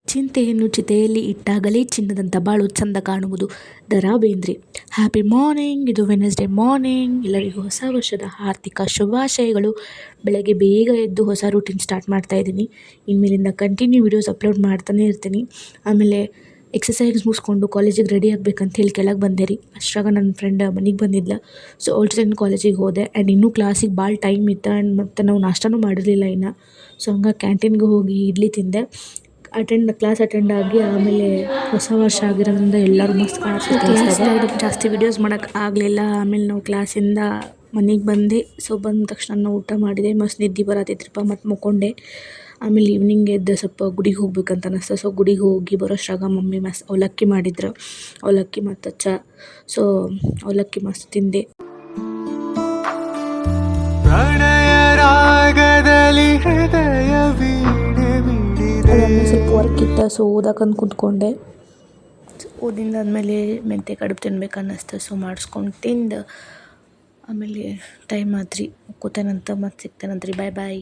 ಚಿಂತೆಯನ್ನು ಚಿತೆಯಲ್ಲಿ ಇಟ್ಟಾಗಲೇ ಚಿನ್ನದಂಥ ಬಾಳು ಚಂದ ಕಾಣುವುದು. ದ.ರಾ ಬೇಂದ್ರೆ. Happy morning. ಇದು ವೆನ್ಸ್ಡೇ ಮಾರ್ನಿಂಗ್. ಎಲ್ಲರಿಗೂ ಹೊಸ ವರ್ಷದ ಆರ್ಥಿಕ ಶುಭಾಶಯಗಳು. ಬೆಳಗ್ಗೆ ಬೇಗ ಎದ್ದು ಹೊಸ ರೂಟೀನ್ ಸ್ಟಾರ್ಟ್ ಮಾಡ್ತಾ ಇದ್ದೀನಿ. ಇನ್ಮೇಲಿಂದ ಕಂಟಿನ್ಯೂ ವೀಡಿಯೋಸ್ ಅಪ್ಲೋಡ್ ಮಾಡ್ತಾನೆ ಇರ್ತೀನಿ. ಆಮೇಲೆ ಎಕ್ಸಸೈಸ್ ಮುಗಿಸ್ಕೊಂಡು ಕಾಲೇಜಿಗೆ ರೆಡಿ ಆಗ್ಬೇಕಂತ ಹೇಳಿ ಕೆಳಗೆ ಬಂದೆ ರೀ. ಅಷ್ಟಾಗ ನನ್ನ ಫ್ರೆಂಡ್ ಮನೆಗೆ ಬಂದಿದ್ಲ. ಸೊ ಅವಳ ಜೊತೆ ಕಾಲೇಜಿಗೆ ಹೋದೆ. ಆ್ಯಂಡ್ ಇನ್ನೂ ಕ್ಲಾಸಿಗೆ ಭಾಳ ಟೈಮ್ ಇತ್ತು. ಆ್ಯಂಡ್ ಮತ್ತು ನಾವು ನಾಷ್ಟನೂ ಮಾಡಿರಲಿಲ್ಲ ಇನ್ನು. ಸೊ ಹಂಗೆ ಕ್ಯಾಂಟೀನ್ಗೆ ಹೋಗಿ ಇಡ್ಲಿ ತಿಂದೆ. ಕ್ಲಾಸ್ ಅಟೆಂಡ್ ಆಗಿ ಆಮೇಲೆ ಹೊಸ ವರ್ಷ ಆಗಿರೋದ್ರಿಂದ ಎಲ್ಲರೂ ಮಸ್ತ್ ಕಾಣಿಸ್ತಾರೆ. ಜಾಸ್ತಿ ವೀಡಿಯೋಸ್ ಮಾಡೋಕ್ಕೆ ಆಗಲಿಲ್ಲ. ಆಮೇಲೆ ನಾವು ಕ್ಲಾಸಿಂದ ಮನೆಗೆ ಬಂದು ಬಂದ ತಕ್ಷಣ ನಾವು ಊಟ ಮಾಡಿದೆ. ಮಸ್ತ್ ನಿದ್ದೆ ಬರತ್ತಿದ್ರಪ್ಪ, ಮತ್ತು ಮುಕ್ಕೊಂಡೆ. ಆಮೇಲೆ ಈವ್ನಿಂಗ್ ಎದ್ದು ಸ್ವಲ್ಪ ಗುಡಿಗೆ ಹೋಗ್ಬೇಕಂತ ಅನಿಸ್ತು. ಸೊ ಗುಡಿಗೆ ಹೋಗಿ ಬರೋಷ್ಟ್ರಾಗ ಮಮ್ಮಿ ಅವಲಕ್ಕಿ ಮಾಡಿದ್ರು. ಅವಲಕ್ಕಿ ಮತ್ತು ಚಾ. ಸೊ ಅವಲಕ್ಕಿ ಮಸ್ತ್ ತಿಂದೆ. ಸ್ವಲ್ಪ ವರ್ಕ್ ಇತ್ತು. ಸೊ ಓದಕ್ಕಂದು ಕುಂತ್ಕೊಂಡೆ. ಓದಿಂದಾದ್ಮೇಲೆ ಮೆಂತೆ ಕಡುಬು ತಿನ್ಬೇಕು ಅನ್ನಿಸ್ತು. ಸೊ ಮಾಡಿಸ್ಕೊಂಡು ತಿಂದು ಆಮೇಲೆ ಟೈಮ್ ಆತ್ರಿ. ಕೂತೇನಂತ ಮತ್ತೆ ಸಿಗ್ತೇನಂತ್ರಿ. ಬಾಯ್ ಬಾಯ್.